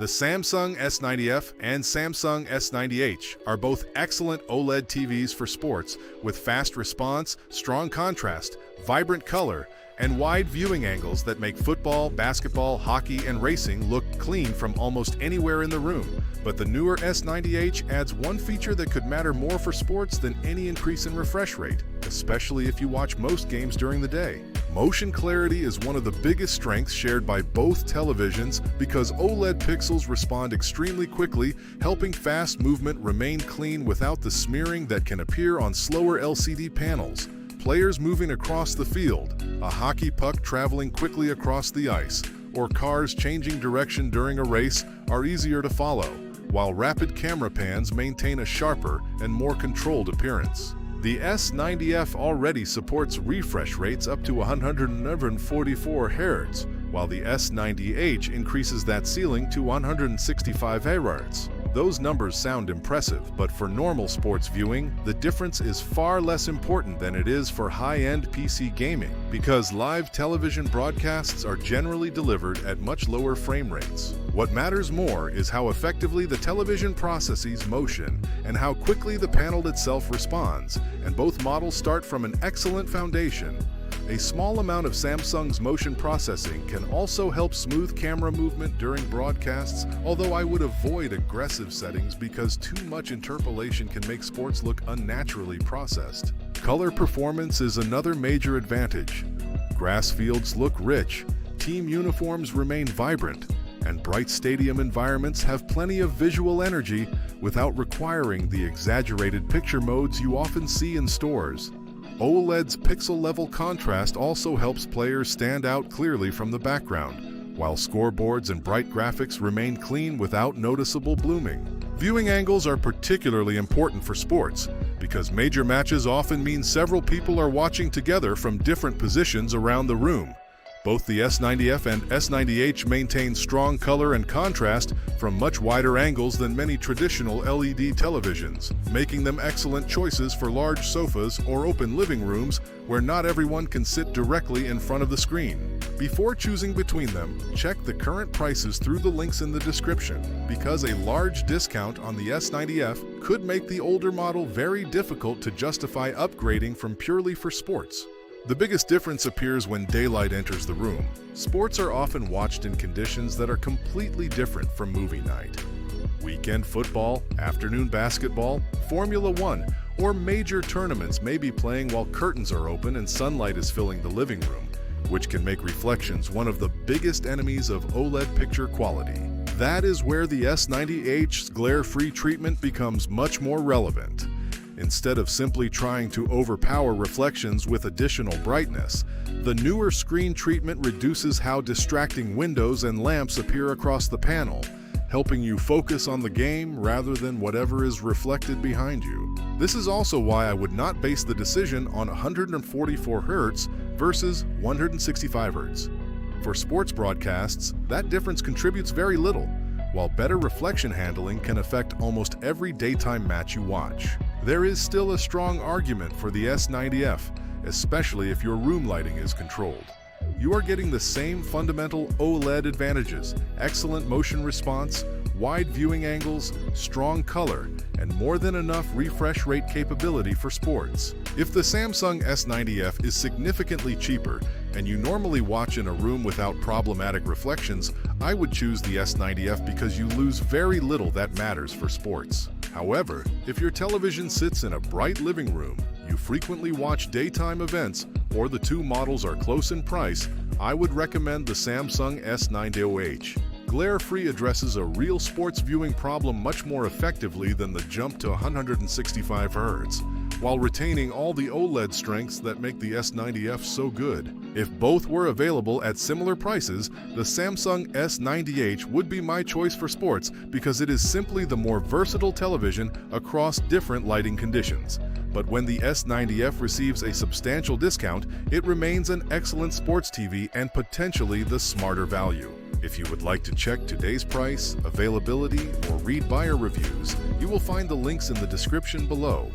The Samsung S90F and Samsung S90H are both excellent OLED TVs for sports with fast response, strong contrast, vibrant color, and wide viewing angles that make football, basketball, hockey, and racing look clean from almost anywhere in the room. But the newer S90H adds one feature that could matter more for sports than any increase in refresh rate, especially if you watch most games during the day. Motion clarity is one of the biggest strengths shared by both televisions because OLED pixels respond extremely quickly, helping fast movement remain clean without the smearing that can appear on slower LCD panels. Players moving across the field, a hockey puck traveling quickly across the ice, or cars changing direction during a race are easier to follow, while rapid camera pans maintain a sharper and more controlled appearance. The S90F already supports refresh rates up to 144 Hz, while the S90H increases that ceiling to 165 Hz. Those numbers sound impressive, but for normal sports viewing, the difference is far less important than it is for high-end PC gaming, because live television broadcasts are generally delivered at much lower frame rates. What matters more is how effectively the television processes motion and how quickly the panel itself responds, and both models start from an excellent foundation. A small amount of Samsung's motion processing can also help smooth camera movement during broadcasts, although I would avoid aggressive settings because too much interpolation can make sports look unnaturally processed. Color performance is another major advantage. Grass fields look rich, team uniforms remain vibrant, and bright stadium environments have plenty of visual energy without requiring the exaggerated picture modes you often see in stores. OLED's pixel-level contrast also helps players stand out clearly from the background, while scoreboards and bright graphics remain clean without noticeable blooming. Viewing angles are particularly important for sports, because major matches often mean several people are watching together from different positions around the room. Both the S90F and S90H maintain strong color and contrast from much wider angles than many traditional LED televisions, making them excellent choices for large sofas or open living rooms where not everyone can sit directly in front of the screen. Before choosing between them, check the current prices through the links in the description, because a large discount on the S90F could make the older model very difficult to justify upgrading from purely for sports. The biggest difference appears when daylight enters the room. Sports are often watched in conditions that are completely different from movie night. Weekend football, afternoon basketball, Formula One, or major tournaments may be playing while curtains are open and sunlight is filling the living room, which can make reflections one of the biggest enemies of OLED picture quality. That is where the S90H's glare-free treatment becomes much more relevant. Instead of simply trying to overpower reflections with additional brightness, the newer screen treatment reduces how distracting windows and lamps appear across the panel, helping you focus on the game rather than whatever is reflected behind you. This is also why I would not base the decision on 144 Hz versus 165 Hz. For sports broadcasts, that difference contributes very little, while better reflection handling can affect almost every daytime match you watch. There is still a strong argument for the S90F, especially if your room lighting is controlled. You are getting the same fundamental OLED advantages: excellent motion response, wide viewing angles, strong color, and more than enough refresh rate capability for sports. If the Samsung S90F is significantly cheaper and you normally watch in a room without problematic reflections, I would choose the S90F because you lose very little that matters for sports. However, if your television sits in a bright living room, you frequently watch daytime events, or the two models are close in price, I would recommend the Samsung S90H. Glare-free addresses a real sports viewing problem much more effectively than the jump to 165 Hz, while retaining all the OLED strengths that make the S90F so good. If both were available at similar prices, the Samsung S90H would be my choice for sports because it is simply the more versatile television across different lighting conditions. But when the S90F receives a substantial discount, it remains an excellent sports TV and potentially the smarter value. If you would like to check today's price, availability, or read buyer reviews, you will find the links in the description below.